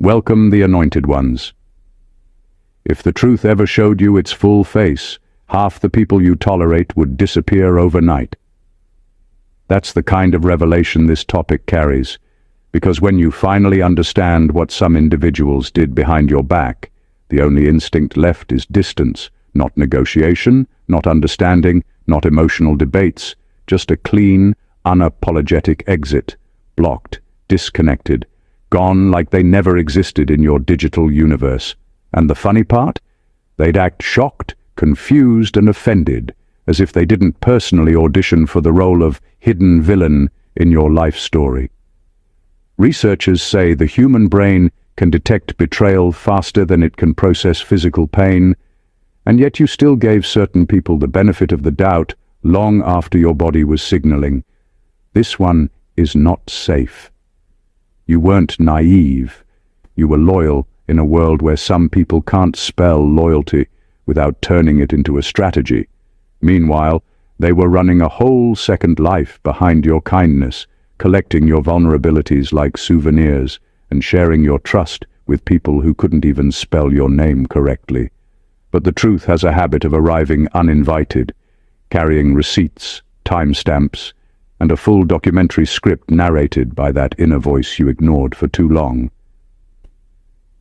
Welcome the anointed ones. If the truth ever showed you its full face, half the people you tolerate would disappear overnight. That's the kind of revelation this topic carries, because when you finally understand what some individuals did behind your back, the only instinct left is distance, not negotiation, not understanding, not emotional debates, just a clean, unapologetic exit, blocked, disconnected, gone like they never existed in your digital universe. And the funny part? They'd act shocked, confused, and offended, as if they didn't personally audition for the role of hidden villain in your life story. Researchers say the human brain can detect betrayal faster than it can process physical pain, and yet you still gave certain people the benefit of the doubt long after your body was signaling, "This one is not safe." You weren't naive. You were loyal in a world where some people can't spell loyalty without turning it into a strategy. Meanwhile, they were running a whole second life behind your kindness, collecting your vulnerabilities like souvenirs and sharing your trust with people who couldn't even spell your name correctly. But the truth has a habit of arriving uninvited, carrying receipts, timestamps, and a full documentary script narrated by that inner voice you ignored for too long.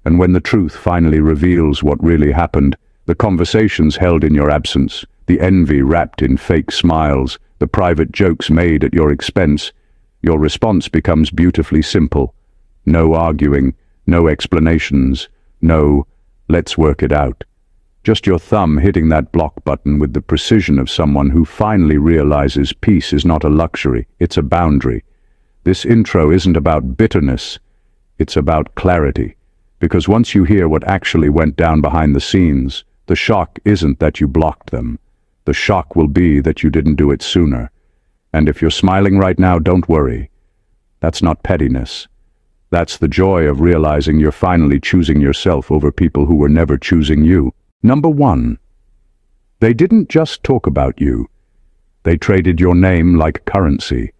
And when the truth finally reveals what really happened, the conversations held in your absence, the envy wrapped in fake smiles, the private jokes made at your expense, your response becomes beautifully simple. No arguing, no explanations, no "let's work it out." Just your thumb hitting that block button with the precision of someone who finally realizes peace is not a luxury, it's a boundary. This intro isn't about bitterness, it's about clarity. Because once you hear what actually went down behind the scenes, the shock isn't that you blocked them. The shock will be that you didn't do it sooner. And if you're smiling right now, don't worry. That's not pettiness. That's the joy of realizing you're finally choosing yourself over people who were never choosing you. Number 1. They didn't just talk about you. They traded your name like currency.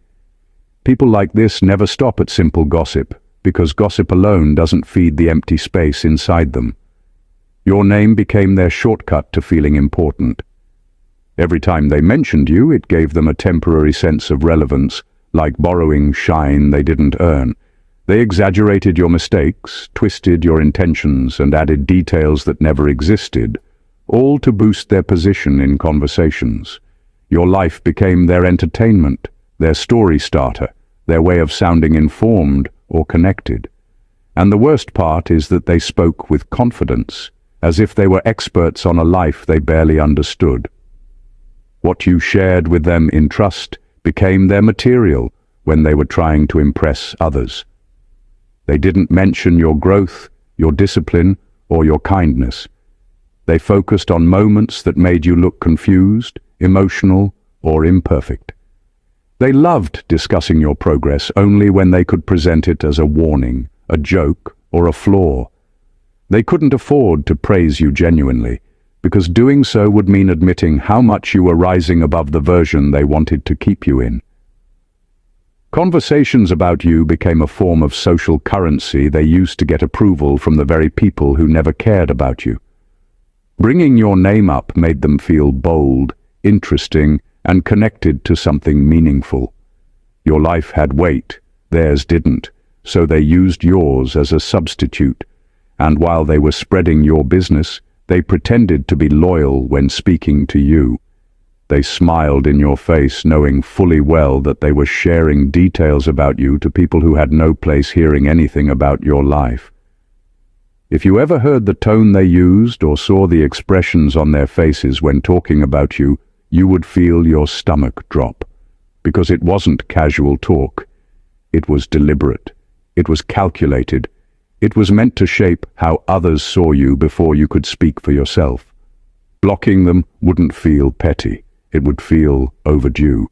People like this never stop at simple gossip, because gossip alone doesn't feed the empty space inside them. Your name became their shortcut to feeling important. Every time they mentioned you, it gave them a temporary sense of relevance, like borrowing shine they didn't earn. They exaggerated your mistakes, twisted your intentions, and added details that never existed, all to boost their position in conversations. Your life became their entertainment, their story starter, their way of sounding informed or connected. And the worst part is that they spoke with confidence, as if they were experts on a life they barely understood. What you shared with them in trust became their material when they were trying to impress others. They didn't mention your growth, your discipline, or your kindness. They focused on moments that made you look confused, emotional, or imperfect. They loved discussing your progress only when they could present it as a warning, a joke, or a flaw. They couldn't afford to praise you genuinely, because doing so would mean admitting how much you were rising above the version they wanted to keep you in. Conversations about you became a form of social currency they used to get approval from the very people who never cared about you. Bringing your name up made them feel bold, interesting, and connected to something meaningful. Your life had weight, theirs didn't, so they used yours as a substitute, and while they were spreading your business, they pretended to be loyal when speaking to you. They smiled in your face, knowing fully well that they were sharing details about you to people who had no place hearing anything about your life. If you ever heard the tone they used or saw the expressions on their faces when talking about you, you would feel your stomach drop, because it wasn't casual talk. It was deliberate. It was calculated. It was meant to shape how others saw you before you could speak for yourself. Blocking them wouldn't feel petty. It would feel overdue.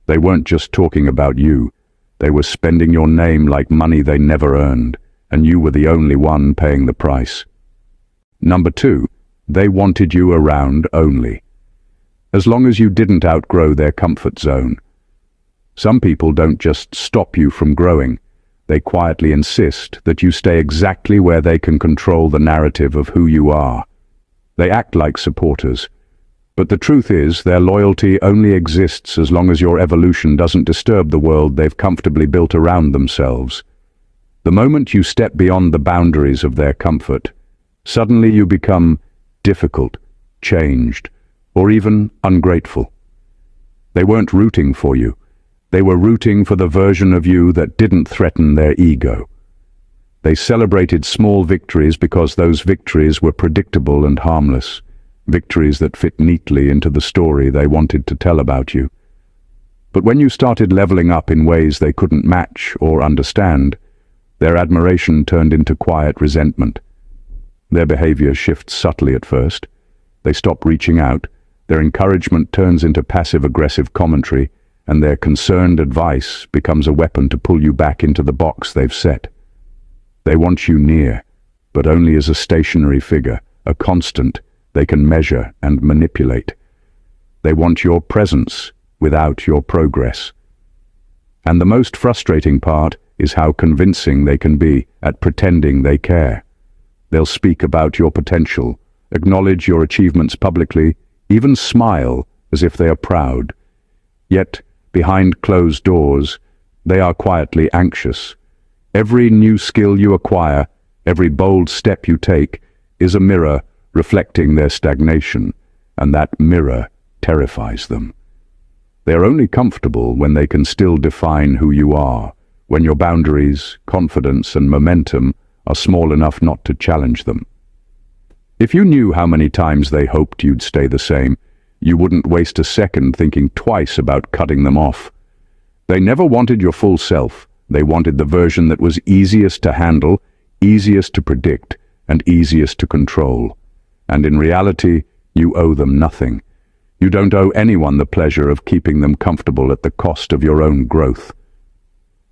They weren't just talking about you. They were spending your name like money they never earned, and you were the only one paying the price. Number 2, they wanted you around only. As long as you didn't outgrow their comfort zone. Some people don't just stop you from growing. They quietly insist that you stay exactly where they can control the narrative of who you are. They act like supporters, but the truth is their loyalty only exists as long as your evolution doesn't disturb the world they've comfortably built around themselves. The moment you step beyond the boundaries of their comfort, suddenly you become difficult, changed, or even ungrateful. They weren't rooting for you. They were rooting for the version of you that didn't threaten their ego. They celebrated small victories because those victories were predictable and harmless, victories that fit neatly into the story they wanted to tell about you. But when you started leveling up in ways they couldn't match or understand, their admiration turned into quiet resentment. Their behavior shifts subtly at first. They stop reaching out, their encouragement turns into passive-aggressive commentary, and their concerned advice becomes a weapon to pull you back into the box they've set. They want you near, but only as a stationary figure, a constant they can measure and manipulate. They want your presence without your progress. And the most frustrating part is how convincing they can be at pretending they care. They'll speak about your potential, acknowledge your achievements publicly, even smile as if they are proud. Yet, behind closed doors, they are quietly anxious. Every new skill you acquire, every bold step you take, is a mirror reflecting their stagnation, and that mirror terrifies them. They are only comfortable when they can still define who you are, when your boundaries, confidence, and momentum are small enough not to challenge them. If you knew how many times they hoped you'd stay the same, you wouldn't waste a second thinking twice about cutting them off. They never wanted your full self. They wanted the version that was easiest to handle, easiest to predict, and easiest to control. And in reality, you owe them nothing. You don't owe anyone the pleasure of keeping them comfortable at the cost of your own growth.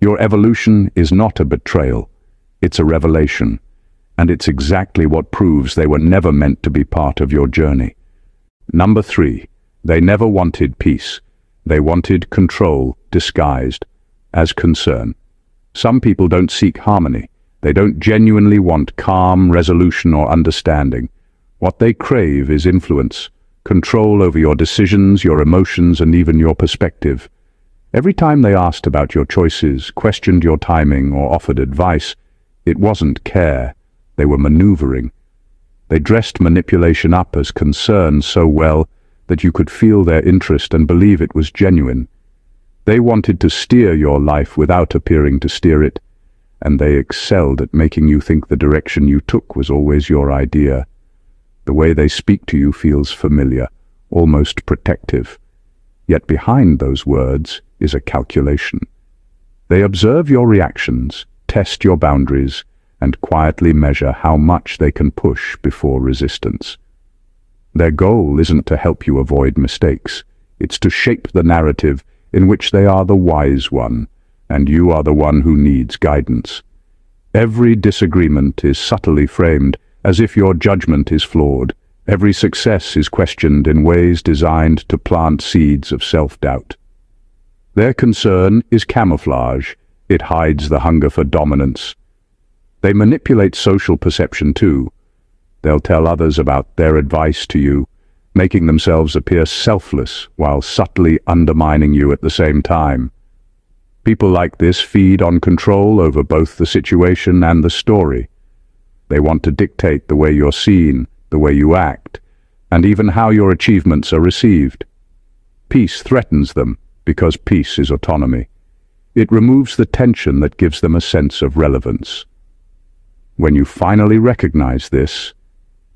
Your evolution is not a betrayal. It's a revelation. And it's exactly what proves they were never meant to be part of your journey. Number 3, they never wanted peace. They wanted control disguised as concern. Some people don't seek harmony. They don't genuinely want calm, resolution, or understanding. What they crave is influence, control over your decisions, your emotions, and even your perspective. Every time they asked about your choices, questioned your timing, or offered advice, it wasn't care. They were maneuvering. They dressed manipulation up as concern so well that you could feel their interest and believe it was genuine. They wanted to steer your life without appearing to steer it, and they excelled at making you think the direction you took was always your idea. The way they speak to you feels familiar, almost protective. Yet behind those words is a calculation. They observe your reactions, test your boundaries, and quietly measure how much they can push before resistance. Their goal isn't to help you avoid mistakes. It's to shape the narrative in which they are the wise one, and you are the one who needs guidance. Every disagreement is subtly framed as if your judgment is flawed. Every success is questioned in ways designed to plant seeds of self-doubt. Their concern is camouflage. It hides the hunger for dominance. They manipulate social perception too. They'll tell others about their advice to you, making themselves appear selfless while subtly undermining you at the same time. People like this feed on control over both the situation and the story. They want to dictate the way you're seen, the way you act, and even how your achievements are received. Peace threatens them because peace is autonomy. It removes the tension that gives them a sense of relevance. When you finally recognize this,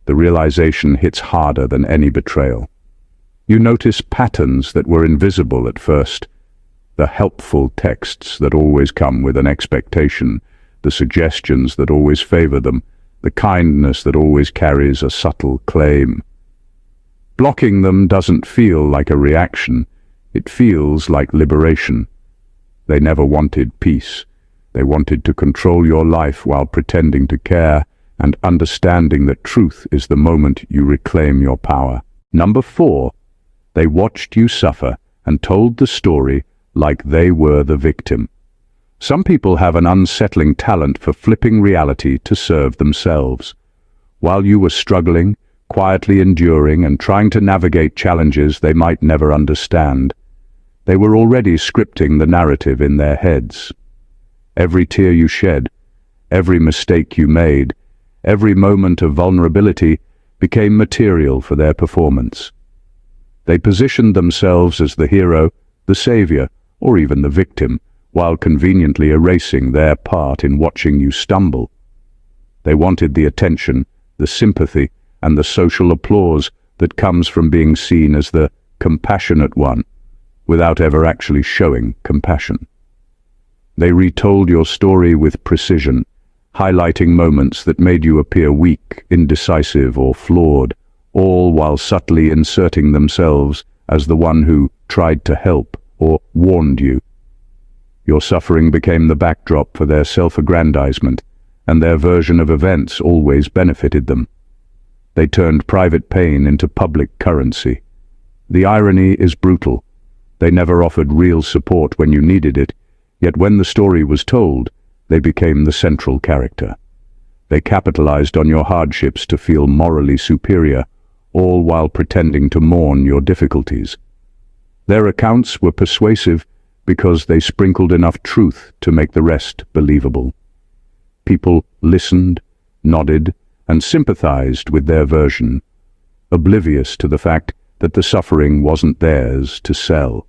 the realization hits harder than any betrayal. You notice patterns that were invisible at first, the helpful texts that always come with an expectation, the suggestions that always favor them, the kindness that always carries a subtle claim. Blocking them doesn't feel like a reaction, it feels like liberation. They never wanted peace. They wanted to control your life while pretending to care and understanding that truth is the moment you reclaim your power. Number 4, they watched you suffer and told the story like they were the victim. Some people have an unsettling talent for flipping reality to serve themselves. While you were struggling, quietly enduring and trying to navigate challenges they might never understand, they were already scripting the narrative in their heads. Every tear you shed, every mistake you made, every moment of vulnerability became material for their performance. They positioned themselves as the hero, the savior, or even the victim, while conveniently erasing their part in watching you stumble. They wanted the attention, the sympathy, and the social applause that comes from being seen as the compassionate one, without ever actually showing compassion. They retold your story with precision, highlighting moments that made you appear weak, indecisive, or flawed, all while subtly inserting themselves as the one who tried to help or warned you. Your suffering became the backdrop for their self-aggrandizement, and their version of events always benefited them. They turned private pain into public currency. The irony is brutal. They never offered real support when you needed it, yet when the story was told, they became the central character. They capitalized on your hardships to feel morally superior, all while pretending to mourn your difficulties. Their accounts were persuasive because they sprinkled enough truth to make the rest believable. People listened, nodded, and sympathized with their version, oblivious to the fact that the suffering wasn't theirs to sell.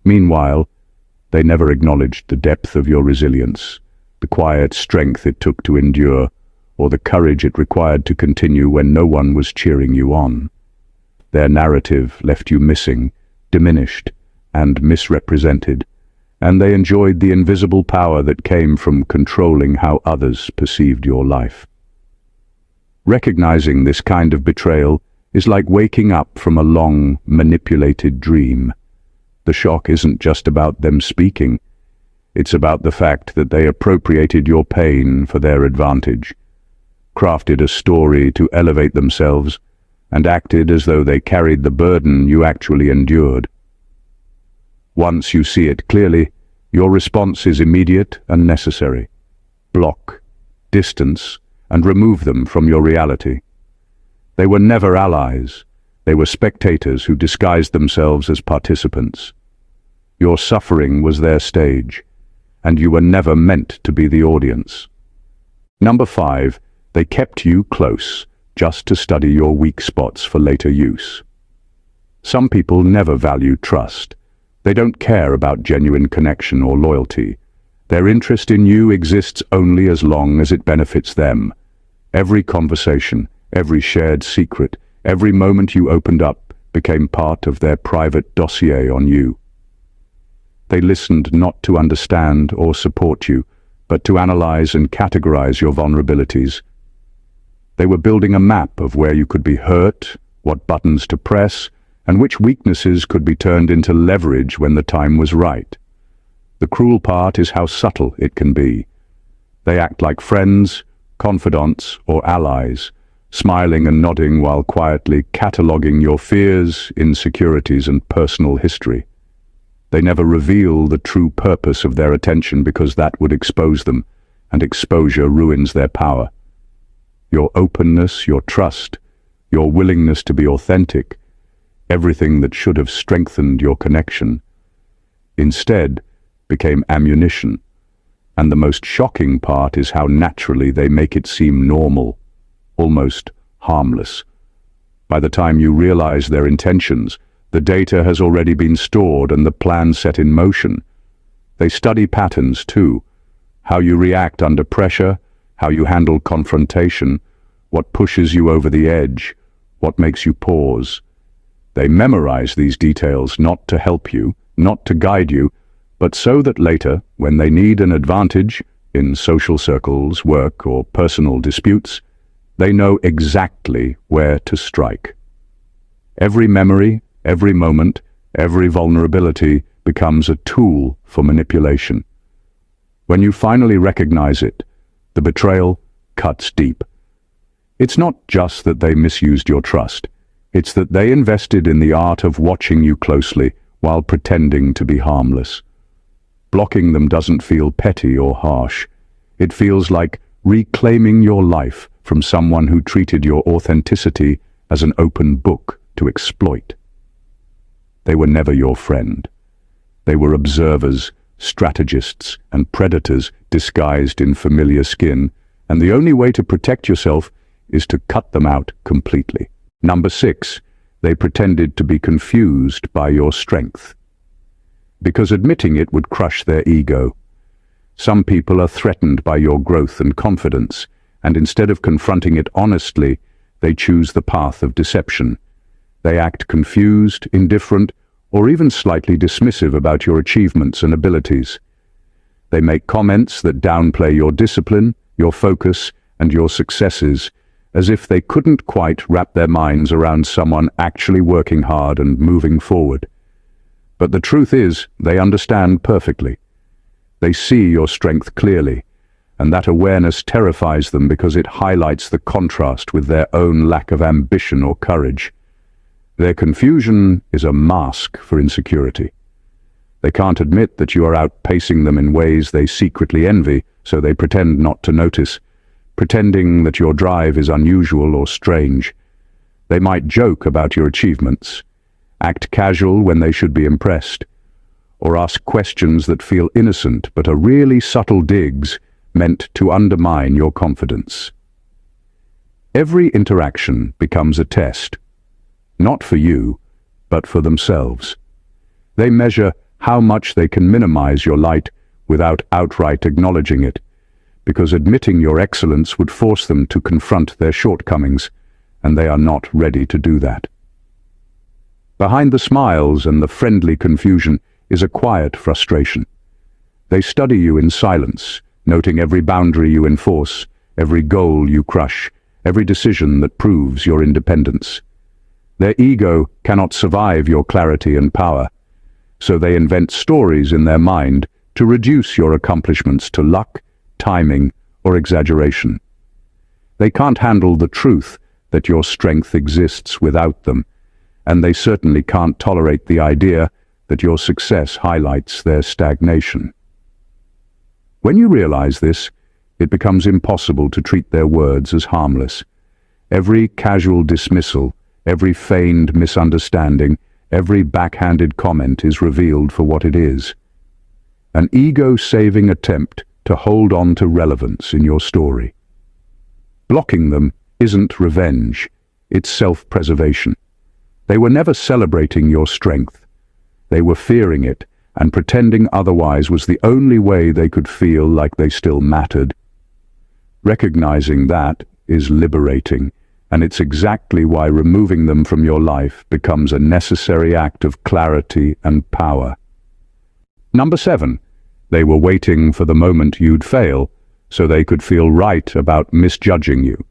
Meanwhile, they never acknowledged the depth of your resilience, the quiet strength it took to endure, or the courage it required to continue when no one was cheering you on. Their narrative left you missing, diminished, and misrepresented, and they enjoyed the invisible power that came from controlling how others perceived your life. Recognizing this kind of betrayal is like waking up from a long, manipulated dream. The shock isn't just about them speaking. It's about the fact that they appropriated your pain for their advantage, crafted a story to elevate themselves, and acted as though they carried the burden you actually endured. Once you see it clearly, your response is immediate and necessary. Block, distance, and remove them from your reality. They were never allies. They were spectators who disguised themselves as participants. Your suffering was their stage, and you were never meant to be the audience. Number 5, they kept you close, just to study your weak spots for later use. Some people never value trust. They don't care about genuine connection or loyalty. Their interest in you exists only as long as it benefits them. Every conversation, every shared secret, every moment you opened up became part of their private dossier on you. They listened not to understand or support you, but to analyze and categorize your vulnerabilities. They were building a map of where you could be hurt, what buttons to press, and which weaknesses could be turned into leverage when the time was right. The cruel part is how subtle it can be. They act like friends, confidants, or allies, smiling and nodding while quietly cataloging your fears, insecurities, and personal history. They never reveal the true purpose of their attention because that would expose them, and exposure ruins their power. Your openness, your trust, your willingness to be authentic, everything that should have strengthened your connection, instead became ammunition. And the most shocking part is how naturally they make it seem normal, almost harmless. By the time you realize their intentions, the data has already been stored and the plan set in motion. They study patterns too, how you react under pressure, how you handle confrontation, what pushes you over the edge, what makes you pause. They memorize these details not to help you, not to guide you, but so that later, when they need an advantage, in social circles, work, or personal disputes, they know exactly where to strike. Every memory, every moment, every vulnerability becomes a tool for manipulation. When you finally recognize it, the betrayal cuts deep. It's not just that they misused your trust. It's that they invested in the art of watching you closely while pretending to be harmless. Blocking them doesn't feel petty or harsh. It feels like reclaiming your life from someone who treated your authenticity as an open book to exploit. They were never your friend. They were observers, strategists, and predators disguised in familiar skin, and the only way to protect yourself is to cut them out completely. Number 6, they pretended to be confused by your strength, because admitting it would crush their ego. Some people are threatened by your growth and confidence, and instead of confronting it honestly, they choose the path of deception. They act confused, indifferent, or even slightly dismissive about your achievements and abilities. They make comments that downplay your discipline, your focus, and your successes, as if they couldn't quite wrap their minds around someone actually working hard and moving forward. But the truth is, they understand perfectly. They see your strength clearly, and that awareness terrifies them because it highlights the contrast with their own lack of ambition or courage. Their confusion is a mask for insecurity. They can't admit that you are outpacing them in ways they secretly envy, so they pretend not to notice, pretending that your drive is unusual or strange. They might joke about your achievements, act casual when they should be impressed, or ask questions that feel innocent but are really subtle digs meant to undermine your confidence. Every interaction becomes a test, not for you, but for themselves. They measure how much they can minimize your light without outright acknowledging it, because admitting your excellence would force them to confront their shortcomings, and they are not ready to do that. Behind the smiles and the friendly confusion is a quiet frustration. They study you in silence, noting every boundary you enforce, every goal you crush, every decision that proves your independence. Their ego cannot survive your clarity and power, so they invent stories in their mind to reduce your accomplishments to luck, timing, or exaggeration. They can't handle the truth that your strength exists without them, and they certainly can't tolerate the idea that your success highlights their stagnation. When you realize this, it becomes impossible to treat their words as harmless. Every casual dismissal, every feigned misunderstanding, every backhanded comment is revealed for what it is: an ego-saving attempt to hold on to relevance in your story. Blocking them isn't revenge, it's self-preservation. They were never celebrating your strength. They were fearing it, and pretending otherwise was the only way they could feel like they still mattered. Recognizing that is liberating, and it's exactly why removing them from your life becomes a necessary act of clarity and power. Number 7, they were waiting for the moment you'd fail, so they could feel right about misjudging you.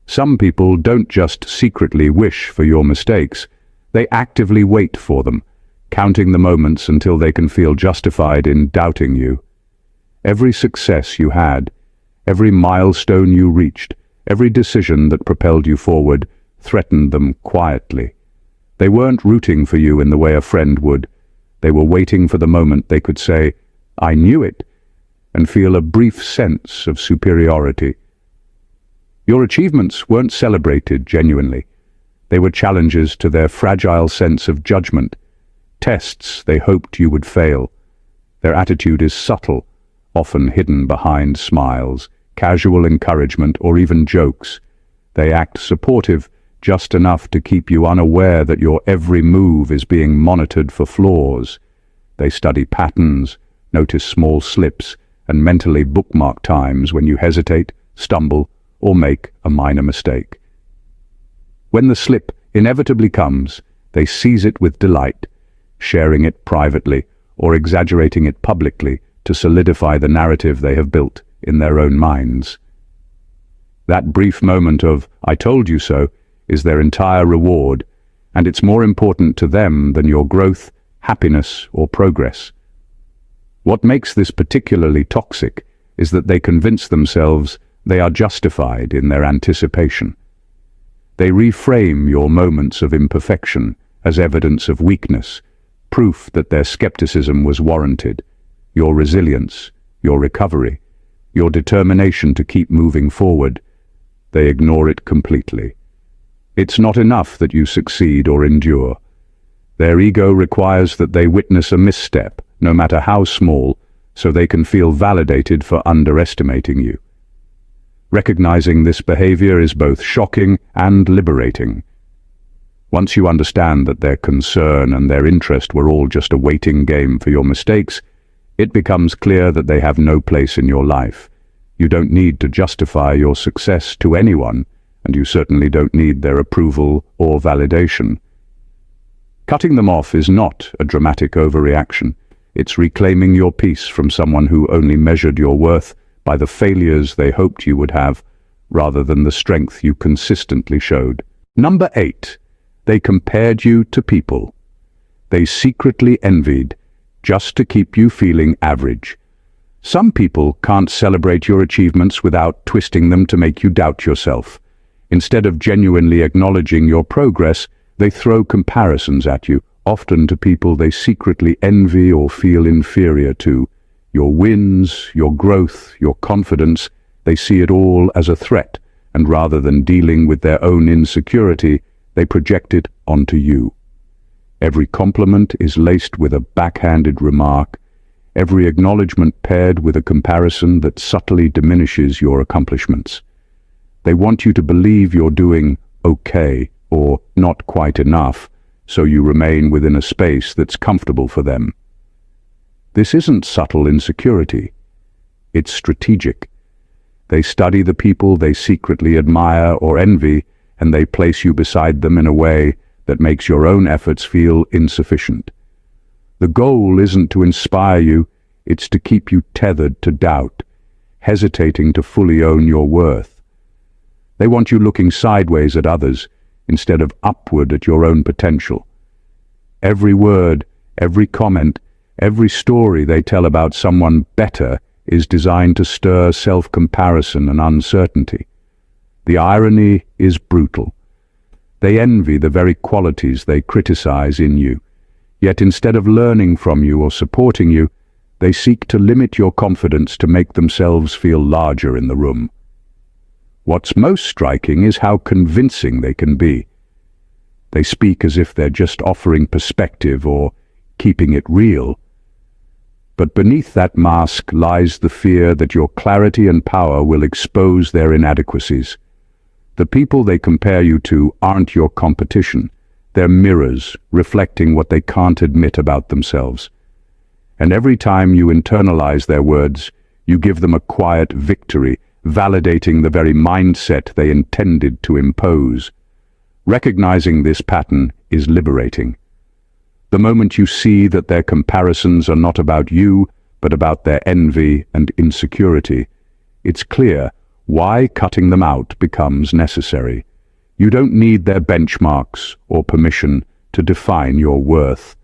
Some people don't just secretly wish for your mistakes, they actively wait for them, counting the moments until they can feel justified in doubting you. Every success you had, every milestone you reached, every decision that propelled you forward threatened them quietly. They weren't rooting for you in the way a friend would. They were waiting for the moment they could say, "I knew it," and feel a brief sense of superiority. Your achievements weren't celebrated genuinely. They were challenges to their fragile sense of judgment, tests they hoped you would fail. Their attitude is subtle, often hidden behind smiles, casual encouragement, or even jokes. They act supportive just enough to keep you unaware that your every move is being monitored for flaws. They study patterns, notice small slips, and mentally bookmark times when you hesitate, stumble, or make a minor mistake. When the slip inevitably comes, they seize it with delight, sharing it privately or exaggerating it publicly to solidify the narrative they have built in their own minds. That brief moment of "I told you so" is their entire reward, and it's more important to them than your growth, happiness, or progress. What makes this particularly toxic is that they convince themselves they are justified in their anticipation. They reframe your moments of imperfection as evidence of weakness, proof that their skepticism was warranted. your resilience, your recovery, your determination to keep moving forward. They ignore it completely. It's not enough that you succeed or endure. Their ego requires that they witness a misstep, no matter how small, so they can feel validated for underestimating you. Recognizing this behavior is both shocking and liberating. Once you understand that their concern and their interest were all just a waiting game for your mistakes, it becomes clear that they have no place in your life. You don't need to justify your success to anyone, and you certainly don't need their approval or validation. Cutting them off is not a dramatic overreaction. It's reclaiming your peace from someone who only measured your worth by the failures they hoped you would have, rather than the strength you consistently showed. Number 8. They compared you to people. They secretly envied, just to keep you feeling average. Some people can't celebrate your achievements without twisting them to make you doubt yourself. Instead of genuinely acknowledging your progress, they throw comparisons at you, often to people they secretly envy or feel inferior to. Your wins, your growth, your confidence, they see it all as a threat, and rather than dealing with their own insecurity, they project it onto you. Every compliment is laced with a backhanded remark, every acknowledgement paired with a comparison that subtly diminishes your accomplishments. They want you to believe you're doing okay or not quite enough, so you remain within a space that's comfortable for them. This isn't subtle insecurity. It's strategic. They study the people they secretly admire or envy, and they place you beside them in a way that makes your own efforts feel insufficient. The goal isn't to inspire you, it's to keep you tethered to doubt, hesitating to fully own your worth. They want you looking sideways at others instead of upward at your own potential. Every word, every comment, every story they tell about someone better is designed to stir self-comparison and uncertainty. The irony is brutal. They envy the very qualities they criticize in you, yet instead of learning from you or supporting you, they seek to limit your confidence to make themselves feel larger in the room. What's most striking is how convincing they can be. They speak as if they're just offering perspective or keeping it real. But beneath that mask lies the fear that your clarity and power will expose their inadequacies. The people they compare you to aren't your competition. They're mirrors, reflecting what they can't admit about themselves. And every time you internalize their words, you give them a quiet victory, validating the very mindset they intended to impose. Recognizing this pattern is liberating. The moment you see that their comparisons are not about you, but about their envy and insecurity, it's clear why cutting them out becomes necessary. You don't need their benchmarks or permission to define your worth.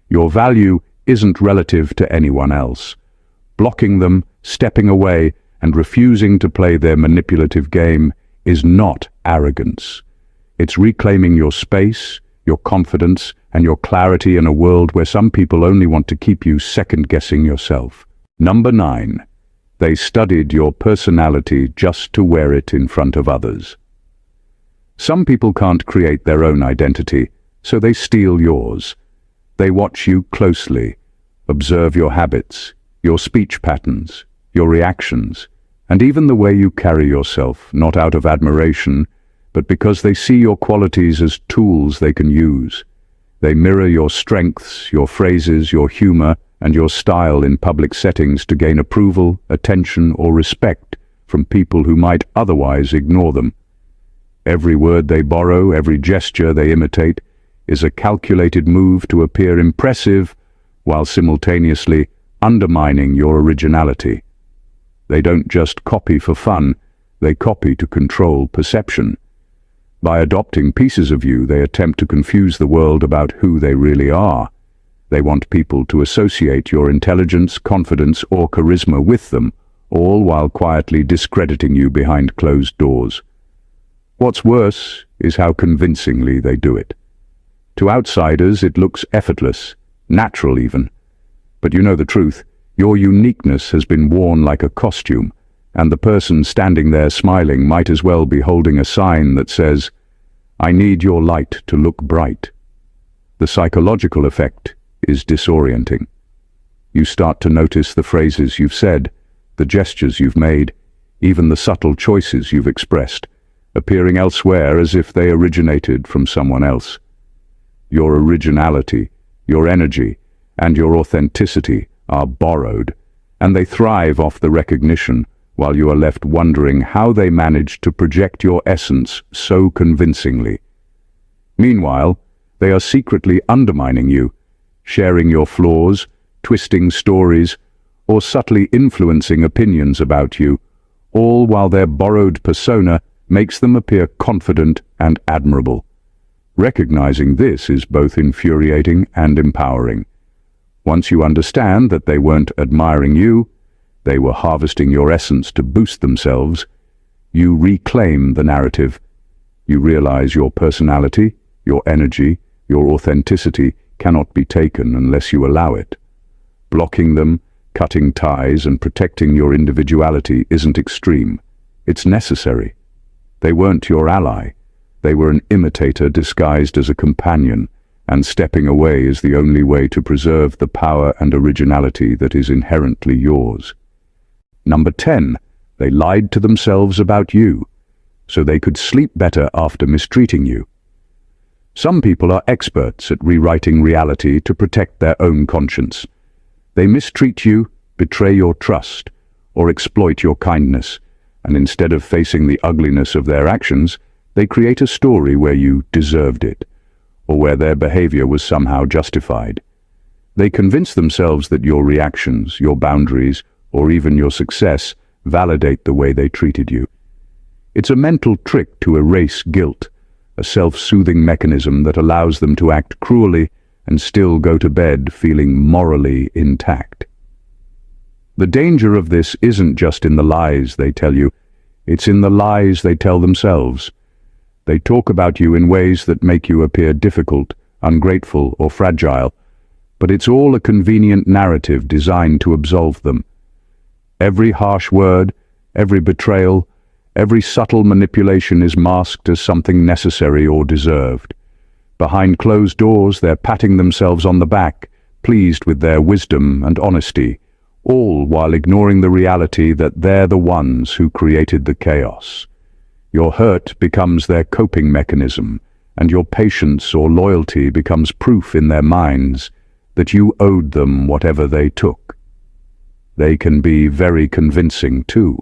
Your value isn't relative to anyone else. Blocking them, stepping away, and refusing to play their manipulative game is not arrogance. It's reclaiming your space, your confidence, and your clarity in a world where some people only want to keep you second-guessing yourself. Number 9. They studied your personality just to wear it in front of others. Some people can't create their own identity, so they steal yours. They watch you closely, observe your habits, your speech patterns, your reactions, and even the way you carry yourself, not out of admiration, but because they see your qualities as tools they can use. They mirror your strengths, your phrases, your humor, and your style in public settings to gain approval, attention, or respect from people who might otherwise ignore them. Every word they borrow, every gesture they imitate, is a calculated move to appear impressive while simultaneously undermining your originality. They don't just copy for fun, they copy to control perception. By adopting pieces of you, they attempt to confuse the world about who they really are. They want people to associate your intelligence, confidence, or charisma with them, all while quietly discrediting you behind closed doors. What's worse is how convincingly they do it. To outsiders, it looks effortless, natural even. But you know the truth, Your uniqueness has been worn like a costume, and the person standing there smiling might as well be holding a sign that says, "I need your light to look bright." The psychological effect is disorienting. You start to notice the phrases you've said, the gestures you've made, even the subtle choices you've expressed, appearing elsewhere as if they originated from someone else. Your originality, your energy, and your authenticity are borrowed, and they thrive off the recognition, while you are left wondering how they managed to project your essence so convincingly. Meanwhile, they are secretly undermining you, sharing your flaws, twisting stories, or subtly influencing opinions about you, all while their borrowed persona makes them appear confident and admirable. Recognizing this is both infuriating and empowering. Once you understand that they weren't admiring you, they were harvesting your essence to boost themselves, you reclaim the narrative. You realize your personality, your energy, your authenticity cannot be taken unless you allow it. Blocking them, cutting ties, and protecting your individuality isn't extreme. It's necessary. They weren't your ally. They were an imitator disguised as a companion, and stepping away is the only way to preserve the power and originality that is inherently yours. Number 10. They lied to themselves about you, so they could sleep better after mistreating you. Some people are experts at rewriting reality to protect their own conscience. They mistreat you, betray your trust, or exploit your kindness, and instead of facing the ugliness of their actions, they create a story where you deserved it, or where their behavior was somehow justified. They convince themselves that your reactions, your boundaries, or even your success validate the way they treated you. It's a mental trick to erase guilt, a self-soothing mechanism that allows them to act cruelly and still go to bed feeling morally intact. The danger of this isn't just in the lies they tell you, it's in the lies they tell themselves. They talk about you in ways that make you appear difficult, ungrateful, or fragile, but it's all a convenient narrative designed to absolve them. Every harsh word, every betrayal, every subtle manipulation is masked as something necessary or deserved. Behind closed doors, they're patting themselves on the back, pleased with their wisdom and honesty, all while ignoring the reality that they're the ones who created the chaos. Your hurt becomes their coping mechanism, and your patience or loyalty becomes proof in their minds that you owed them whatever they took. They can be very convincing too.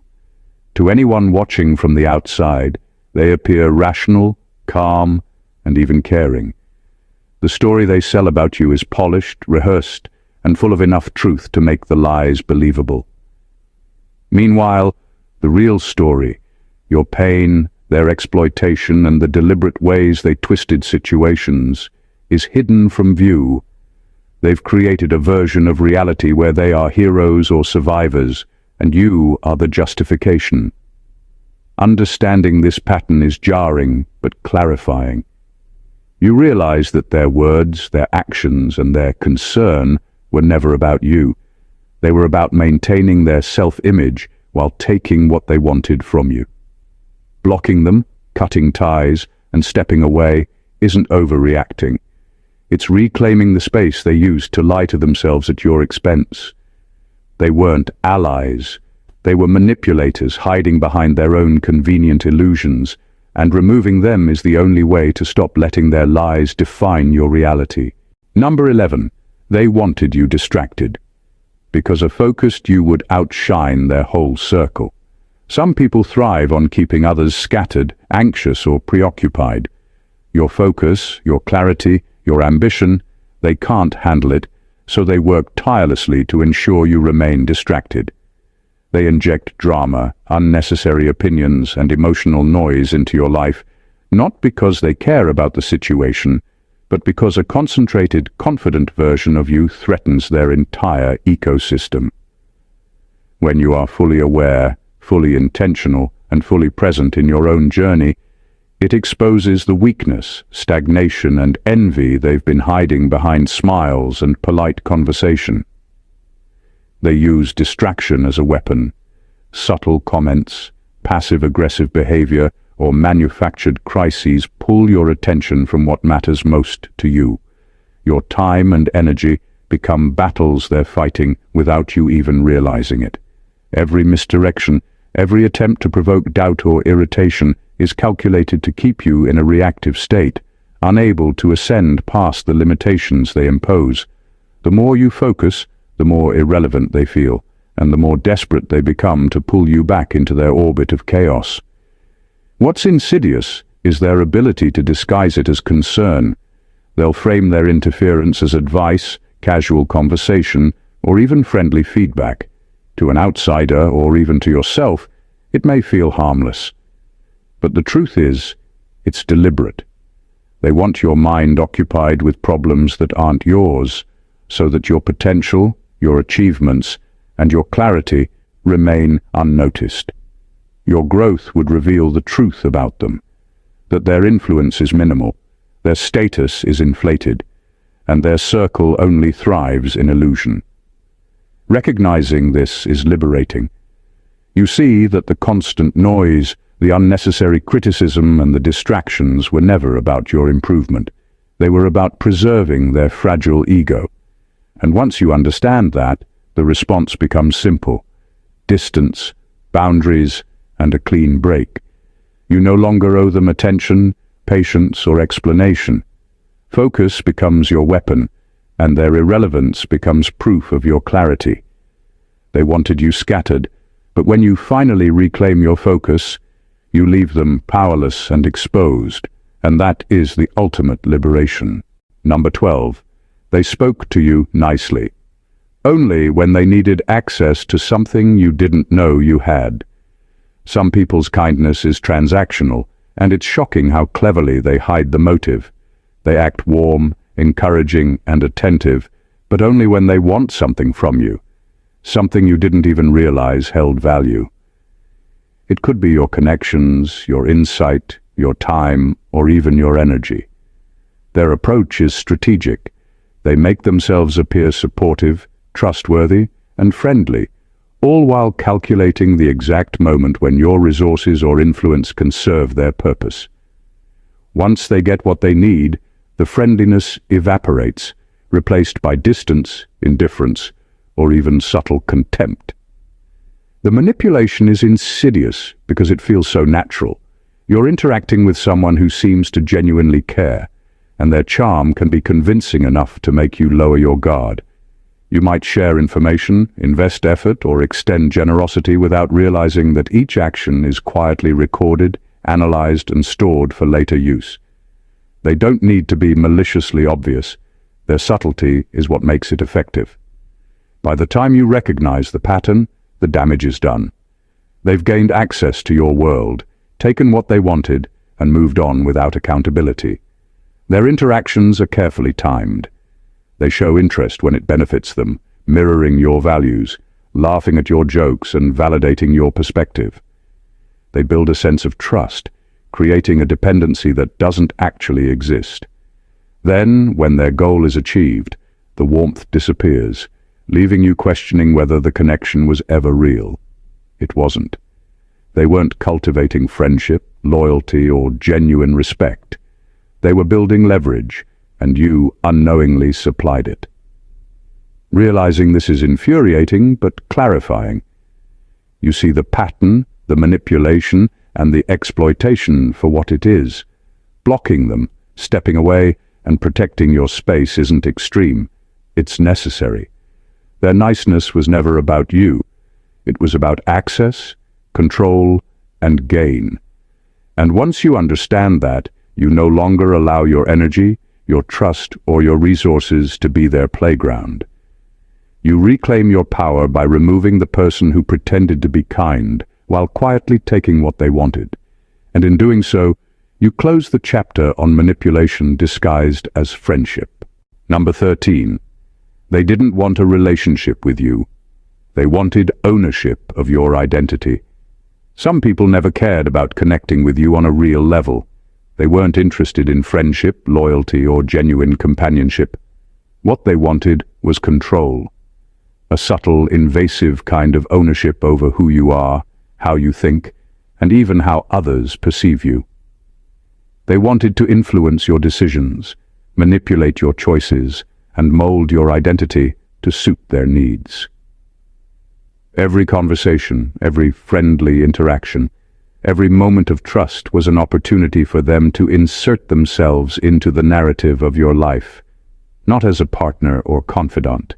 To anyone watching from the outside, they appear rational, calm, and even caring. The story they sell about you is polished, rehearsed, and full of enough truth to make the lies believable. Meanwhile, the real story, your pain, their exploitation, and the deliberate ways they twisted situations, is hidden from view. They've created a version of reality where they are heroes or survivors, and you are the justification. Understanding this pattern is jarring, but clarifying. You realize that their words, their actions, and their concern were never about you. They were about maintaining their self-image while taking what they wanted from you. Blocking them, cutting ties, and stepping away isn't overreacting. It's reclaiming the space they used to lie to themselves at your expense. They weren't allies. They were manipulators hiding behind their own convenient illusions, and removing them is the only way to stop letting their lies define your reality. Number 11. They wanted you distracted. Because if focused, you would outshine their whole circle. Some people thrive on keeping others scattered, anxious, or preoccupied. Your focus, your clarity, your ambition, they can't handle it, so they work tirelessly to ensure you remain distracted. They inject drama, unnecessary opinions, and emotional noise into your life, not because they care about the situation, but because a concentrated, confident version of you threatens their entire ecosystem. When you are fully aware, fully intentional, and fully present in your own journey, it exposes the weakness, stagnation, and envy they've been hiding behind smiles and polite conversation. They use distraction as a weapon. Subtle comments, passive-aggressive behavior, or manufactured crises pull your attention from what matters most to you. Your time and energy become battles they're fighting without you even realizing it. Every misdirection, every attempt to provoke doubt or irritation is calculated to keep you in a reactive state, unable to ascend past the limitations they impose. The more you focus, the more irrelevant they feel, and the more desperate they become to pull you back into their orbit of chaos. What's insidious is their ability to disguise it as concern. They'll frame their interference as advice, casual conversation, or even friendly feedback. To an outsider, or even to yourself, it may feel harmless. But the truth is, it's deliberate. They want your mind occupied with problems that aren't yours, so that your potential, your achievements, and your clarity remain unnoticed. Your growth would reveal the truth about them, that their influence is minimal, their status is inflated, and their circle only thrives in illusion. Recognizing this is liberating. You see that the constant noise, the unnecessary criticism, and the distractions were never about your improvement. They were about preserving their fragile ego. And once you understand that, the response becomes simple: distance, boundaries, and a clean break. You no longer owe them attention, patience, or explanation. Focus becomes your weapon, and their irrelevance becomes proof of your clarity. They wanted you scattered, but when you finally reclaim your focus, you leave them powerless and exposed, and that is the ultimate liberation. Number 12. They spoke to you nicely. Only when they needed access to something you didn't know you had. Some people's kindness is transactional, and it's shocking how cleverly they hide the motive. They act warm, encouraging, and attentive, but only when they want something from you, something you didn't even realize held value. It could be your connections, your insight, your time, or even your energy. Their approach is strategic. They make themselves appear supportive, trustworthy, and friendly, all while calculating the exact moment when your resources or influence can serve their purpose. Once they get what they need, the friendliness evaporates, replaced by distance, indifference, or even subtle contempt. The manipulation is insidious because it feels so natural. You're interacting with someone who seems to genuinely care, and their charm can be convincing enough to make you lower your guard. You might share information, invest effort, or extend generosity without realizing that each action is quietly recorded, analyzed, and stored for later use. They don't need to be maliciously obvious. Their subtlety is what makes it effective. By the time you recognize the pattern, the damage is done. They've gained access to your world, taken what they wanted, and moved on without accountability. Their interactions are carefully timed. They show interest when it benefits them, mirroring your values, laughing at your jokes, and validating your perspective. They build a sense of trust, creating a dependency that doesn't actually exist. Then, when their goal is achieved, the warmth disappears, leaving you questioning whether the connection was ever real. It wasn't. They weren't cultivating friendship, loyalty, or genuine respect. They were building leverage, and you unknowingly supplied it. Realizing this is infuriating but clarifying. You see the pattern, the manipulation, and the exploitation for what it is. Blocking them, stepping away, and protecting your space isn't extreme. It's necessary. Their niceness was never about you. It was about access, control, and gain. And once you understand that, you no longer allow your energy, your trust, or your resources to be their playground. You reclaim your power by removing the person who pretended to be kind, while quietly taking what they wanted. And in doing so, you close the chapter on manipulation disguised as friendship. Number 13. They didn't want a relationship with you. They wanted ownership of your identity. Some people never cared about connecting with you on a real level. They weren't interested in friendship, loyalty, or genuine companionship. What they wanted was control. a subtle, invasive kind of ownership over who you are, how you think, and even how others perceive you. They wanted to influence your decisions, manipulate your choices, and mold your identity to suit their needs. Every conversation, every friendly interaction, every moment of trust was an opportunity for them to insert themselves into the narrative of your life, not as a partner or confidant,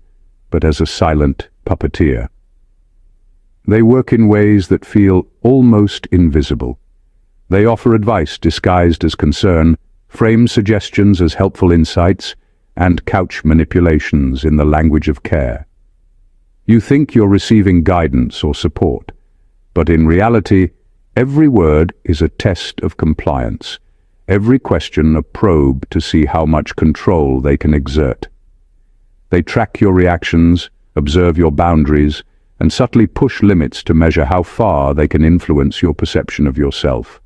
but as a silent puppeteer. They work in ways that feel almost invisible. They offer advice disguised as concern, frame suggestions as helpful insights, and couch manipulations in the language of care. You think you're receiving guidance or support, but in reality, every word is a test of compliance, every question a probe to see how much control they can exert. They track your reactions, observe your boundaries, and subtly push limits to measure how far they can influence your perception of yourself.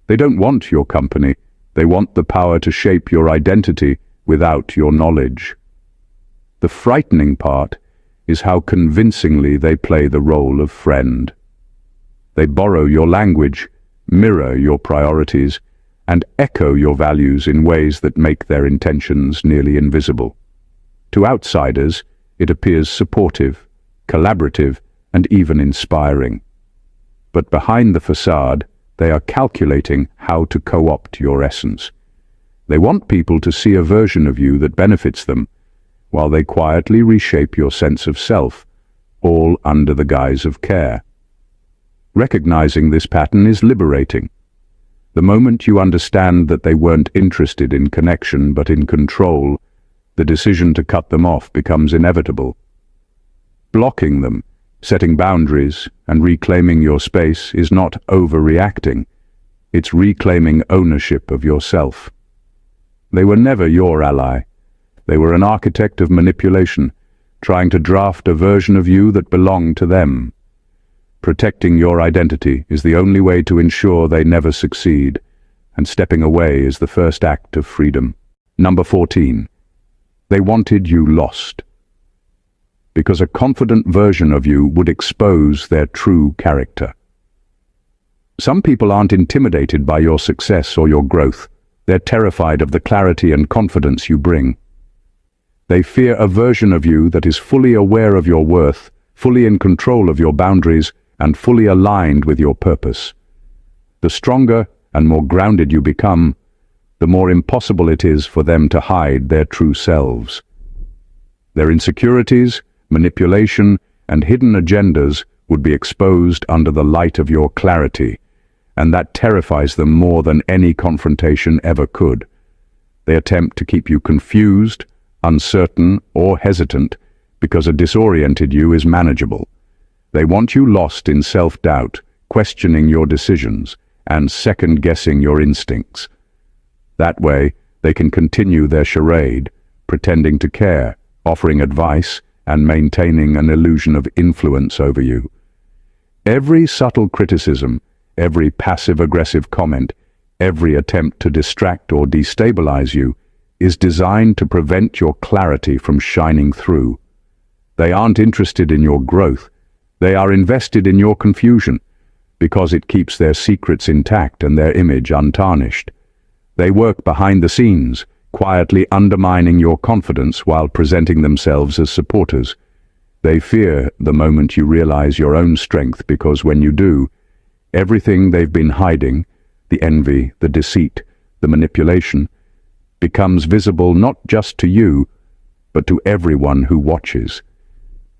They don't want your company, they want the power to shape your identity without your knowledge. The frightening part is how convincingly they play the role of friend. They borrow your language, mirror your priorities, and echo your values in ways that make their intentions nearly invisible. To outsiders, it appears supportive, collaborative, and even inspiring. But behind the facade, they are calculating how to co-opt your essence. They want people to see a version of you that benefits them, while they quietly reshape your sense of self, all under the guise of care. Recognizing this pattern is liberating. The moment you understand that they weren't interested in connection but in control, the decision to cut them off becomes inevitable. Blocking them, setting boundaries, and reclaiming your space is not overreacting. It's reclaiming ownership of yourself. They were never your ally. They were an architect of manipulation, trying to draft a version of you that belonged to them. Protecting your identity is the only way to ensure they never succeed, and stepping away is the first act of freedom. Number 14. They wanted you lost, because a confident version of you would expose their true character. Some people aren't intimidated by your success or your growth. They're terrified of the clarity and confidence you bring. They fear a version of you that is fully aware of your worth, fully in control of your boundaries, and fully aligned with your purpose. The stronger and more grounded you become, the more impossible it is for them to hide their true selves. Their insecurities, manipulation, and hidden agendas would be exposed under the light of your clarity, and that terrifies them more than any confrontation ever could. They attempt to keep you confused, uncertain, or hesitant because a disoriented you is manageable. They want you lost in self-doubt, questioning your decisions, and second-guessing your instincts. That way, they can continue their charade, pretending to care, offering advice, and maintaining an illusion of influence over you. Every subtle criticism, every passive-aggressive comment, every attempt to distract or destabilize you is designed to prevent your clarity from shining through. They aren't interested in your growth. They are invested in your confusion, because it keeps their secrets intact and their image untarnished. They work behind the scenes, quietly undermining your confidence while presenting themselves as supporters. They fear the moment you realize your own strength, because when you do, everything they've been hiding, the envy, the deceit, the manipulation, becomes visible not just to you, but to everyone who watches.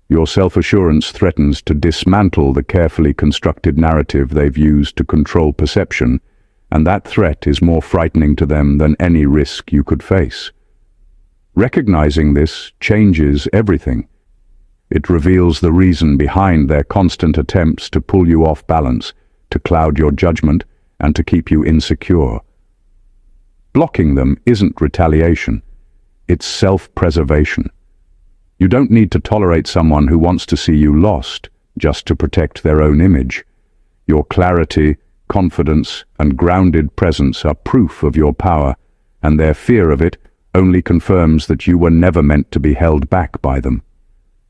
Your self-assurance threatens to dismantle the carefully constructed narrative they've used to control perception, and that threat is more frightening to them than any risk you could face. Recognizing this changes everything. It reveals the reason behind their constant attempts to pull you off balance, to cloud your judgment, and to keep you insecure. Blocking them isn't retaliation, it's self-preservation. You don't need to tolerate someone who wants to see you lost just to protect their own image. Your clarity, confidence, and grounded presence are proof of your power, and their fear of it only confirms that you were never meant to be held back by them.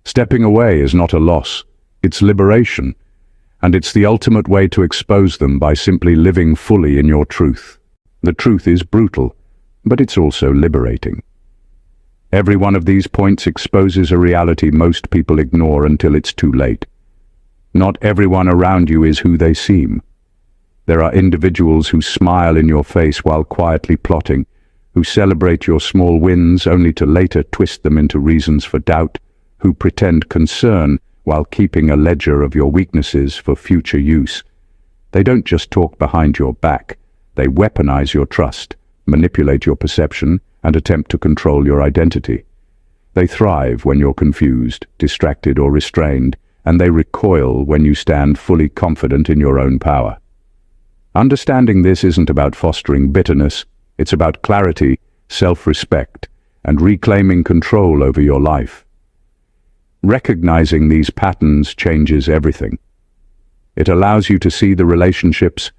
Stepping away is not a loss, it's liberation, and it's the ultimate way to expose them by simply living fully in your truth. The truth is brutal, but it's also liberating. Every one of these points exposes a reality most people ignore until it's too late. Not everyone around you is who they seem. There are individuals who smile in your face while quietly plotting, who celebrate your small wins only to later twist them into reasons for doubt, who pretend concern while keeping a ledger of your weaknesses for future use. They don't just talk behind your back, they weaponize your trust, manipulate your perception, and attempt to control your identity. They thrive when you're confused, distracted, or restrained, and they recoil when you stand fully confident in your own power. Understanding this isn't about fostering bitterness, it's about clarity, self-respect, and reclaiming control over your life. Recognizing these patterns changes everything. It allows you to see the relationships,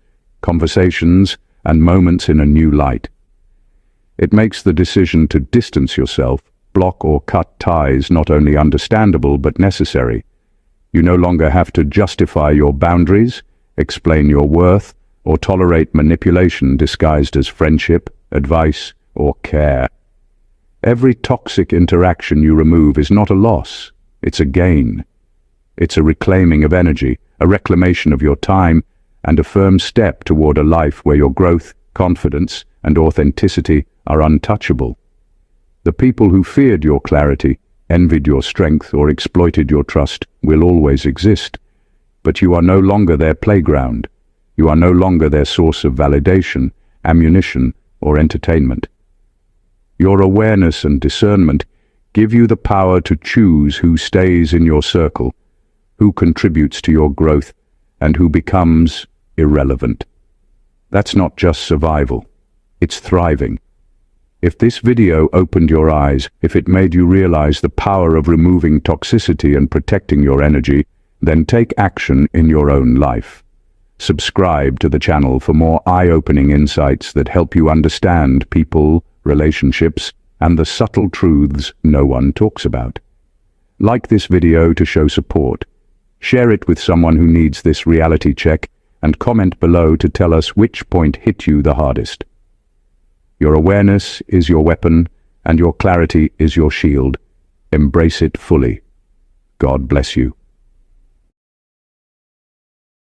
conversations, and moments in a new light. It makes the decision to distance yourself, block or cut ties not only understandable but necessary. You no longer have to justify your boundaries, explain your worth, or tolerate manipulation disguised as friendship, advice, or care. Every toxic interaction you remove is not a loss, it's a gain. It's a reclaiming of energy, a reclamation of your time, and a firm step toward a life where your growth, confidence, and authenticity are untouchable. The people who feared your clarity, envied your strength, or exploited your trust will always exist, but you are no longer their playground. You are no longer their source of validation, ammunition, or entertainment. Your awareness and discernment give you the power to choose who stays in your circle, who contributes to your growth, and who becomes irrelevant. That's not just survival, it's thriving. If this video opened your eyes, if it made you realize the power of removing toxicity and protecting your energy, then take action in your own life. Subscribe to the channel for more eye-opening insights that help you understand people, relationships, and the subtle truths no one talks about. Like this video to show support. Share it with someone who needs this reality check, and comment below to tell us which point hit you the hardest. Your awareness is your weapon, and your clarity is your shield. Embrace it fully. God bless you.